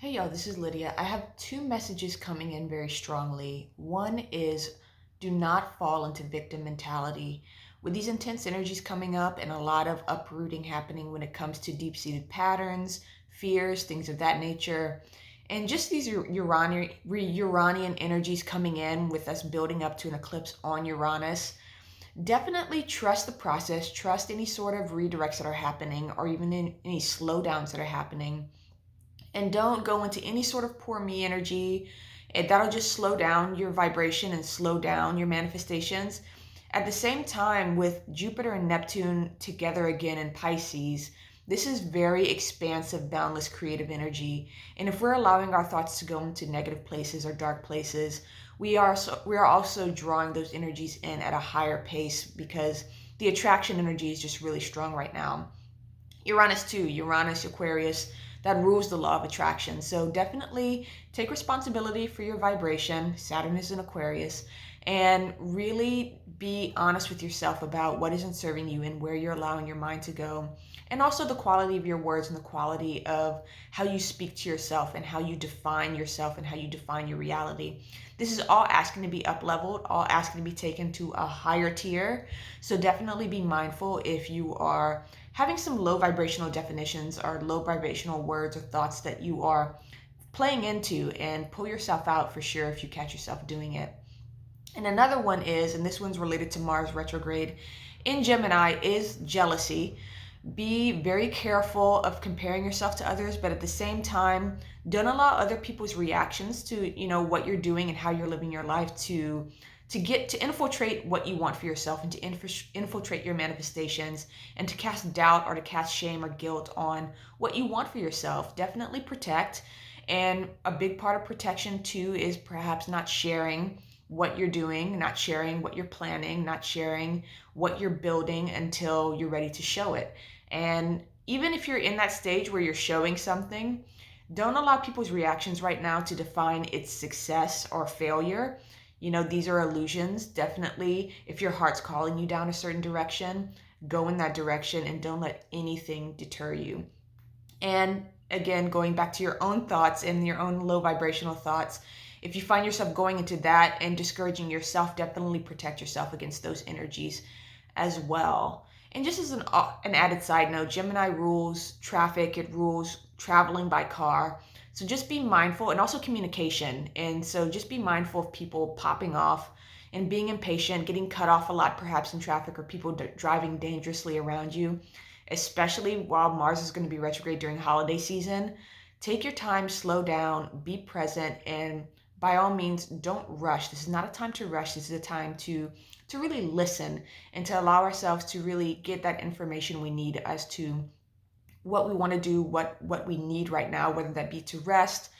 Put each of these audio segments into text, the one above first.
Hey y'all, this is Lydia. I have two messages coming in very strongly. One is do not fall into victim mentality. With these intense energies coming up and a lot of uprooting happening when it comes to deep-seated patterns, fears, things of that nature, and just these Uranian energies coming in with us building up to an eclipse on Uranus, definitely trust the process, trust any sort of redirects that are happening or even in any slowdowns that are happening, and don't go into any sort of poor me energy. That'll just slow down your vibration and slow down your manifestations. At the same time, with Jupiter and Neptune together again in Pisces, this is very expansive, boundless creative energy. And if we're allowing our thoughts to go into negative places or dark places, we are also drawing those energies in at a higher pace because the attraction energy is just really strong right now. Uranus too, Uranus, Aquarius, that rules the law of attraction. So definitely take responsibility for your vibration. Saturn is in Aquarius, and really be honest with yourself about what isn't serving you and where you're allowing your mind to go. And also the quality of your words and the quality of how you speak to yourself and how you define yourself and how you define your reality. This is all asking to be up leveled, all asking to be taken to a higher tier. So definitely be mindful if you are having some low vibrational definitions or low vibrational words or thoughts that you are playing into, and pull yourself out for sure if you catch yourself doing it. And another one is, and this one's related to Mars retrograde in Gemini, is jealousy. Be very careful of comparing yourself to others, but at the same time, don't allow other people's reactions to, what you're doing and how you're living your life to get to infiltrate what you want for yourself and to infiltrate your manifestations and to cast doubt or to cast shame or guilt on what you want for yourself. Definitely protect. And a big part of protection too is perhaps not sharing what you're doing, not sharing what you're planning, not sharing what you're building until you're ready to show it. And even if you're in that stage where you're showing something, don't allow people's reactions right now to define its success or failure. These are illusions. Definitely, if your heart's calling you down a certain direction, go in that direction and don't let anything deter you. And again, going back to your own thoughts and your own low vibrational thoughts, if you find yourself going into that and discouraging yourself, definitely protect yourself against those energies as well. And just as an added side note, Gemini rules traffic, it rules traveling by car. So just be mindful, and also communication. And so just be mindful of people popping off and being impatient, getting cut off a lot perhaps in traffic, or people driving dangerously around you, especially while Mars is going to be retrograde during holiday season. Take your time, slow down, be present, and by all means, don't rush. This is not a time to rush. This is a time to really listen and to allow ourselves to really get that information we need as to what we want to do, what we need right now, whether that be to rest,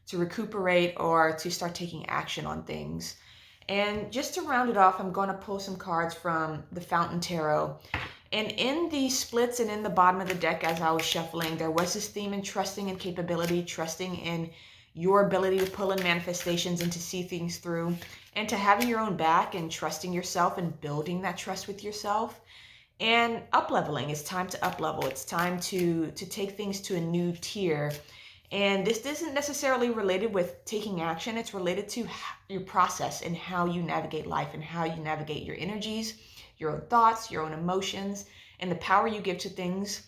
to recuperate, or to start taking action on things. And just to round it off, I'm going to pull some cards from the Fountain Tarot. And in the splits and in the bottom of the deck as I was shuffling, there was this theme in trusting and capability, trusting in your ability to pull in manifestations and to see things through, and to having your own back and trusting yourself and building that trust with yourself. And up leveling, it's time to up level. It's time to take things to a new tier. And this isn't necessarily related with taking action. It's related to your process and how you navigate life and how you navigate your energies, your own thoughts, your own emotions, and the power you give to things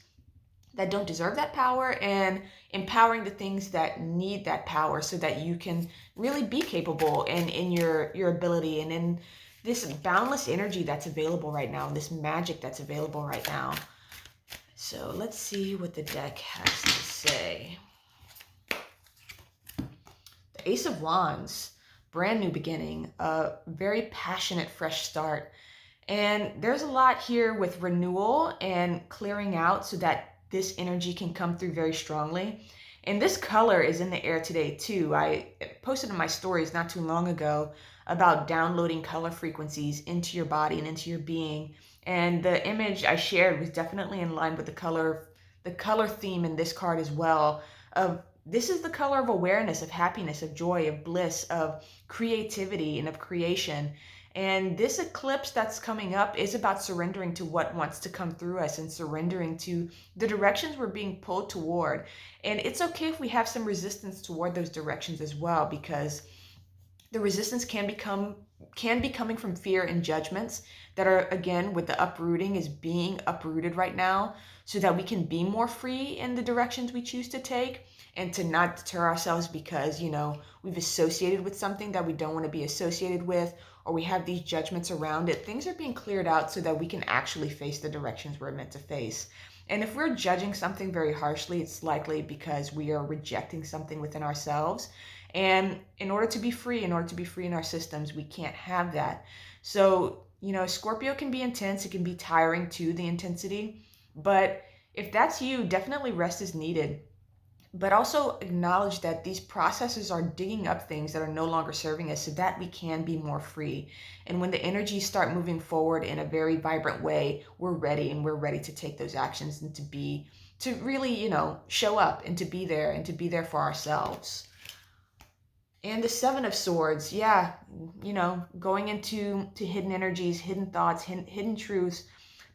that don't deserve that power, and empowering the things that need that power so that you can really be capable and in your ability and in this boundless energy that's available right now, this magic that's available right now. So let's see what the deck has to say. The Ace of Wands, brand new beginning, a very passionate fresh start. And there's a lot here with renewal and clearing out so that this energy can come through very strongly. And this color is in the air today too. I posted in my stories not too long ago about downloading color frequencies into your body and into your being. And the image I shared was definitely in line with the color theme in this card as well. Of this is the color of awareness, of happiness, of joy, of bliss, of creativity, and of creation. And this eclipse that's coming up is about surrendering to what wants to come through us and surrendering to the directions we're being pulled toward. And it's okay if we have some resistance toward those directions as well, because the resistance can be coming from fear and judgments that are, again, with the uprooting, is being uprooted right now, so that we can be more free in the directions we choose to take, and to not deter ourselves because, we've associated with something that we don't want to be associated with, or we have these judgments around it. Things are being cleared out so that we can actually face the directions we're meant to face. And if we're judging something very harshly, it's likely because we are rejecting something within ourselves. And in order to be free, in our systems, we can't have that. So, Scorpio can be intense. It can be tiring too, the intensity. But if that's you, definitely rest is needed. But also acknowledge that these processes are digging up things that are no longer serving us so that we can be more free. And when the energies start moving forward in a very vibrant way, we're ready, and we're ready to take those actions and to really, show up and to be there for ourselves. And the Seven of Swords, yeah, going into hidden energies, hidden thoughts, hidden truths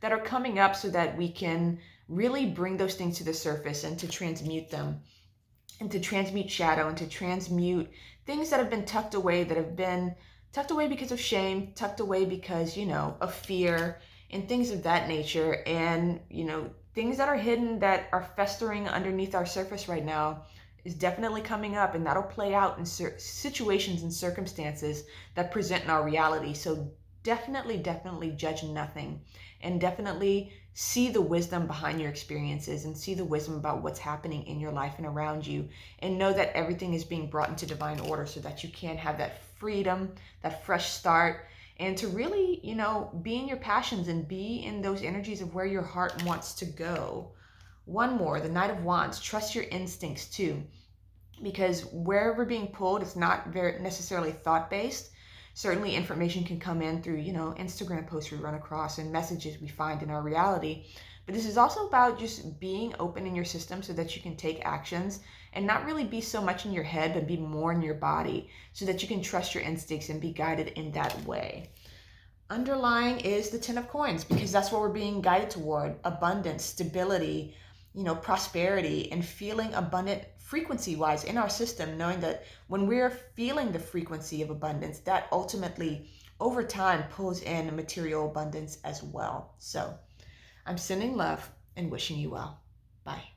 that are coming up so that we can really bring those things to the surface and to transmute them, and to transmute shadow, and to transmute things that have been tucked away, because of shame, tucked away because, of fear and things of that nature. And, things that are hidden, that are festering underneath our surface right now, is definitely coming up, and that'll play out in situations and circumstances that present in our reality. So definitely judge nothing, and definitely see the wisdom behind your experiences, and see the wisdom about what's happening in your life and around you, and know that everything is being brought into divine order so that you can have that freedom, that fresh start, and to really, be in your passions and be in those energies of where your heart wants to go. One more, the Knight of Wands. Trust your instincts too, because where we're being pulled, it's not very necessarily thought-based. Certainly information can come in through, Instagram posts we run across and messages we find in our reality. But this is also about just being open in your system so that you can take actions and not really be so much in your head, but be more in your body so that you can trust your instincts and be guided in that way. Underlying is the Ten of Coins, because that's what we're being guided toward: abundance, stability, prosperity, and feeling abundant frequency wise in our system, knowing that when we're feeling the frequency of abundance, that ultimately over time pulls in material abundance as well. So I'm sending love and wishing you well. Bye.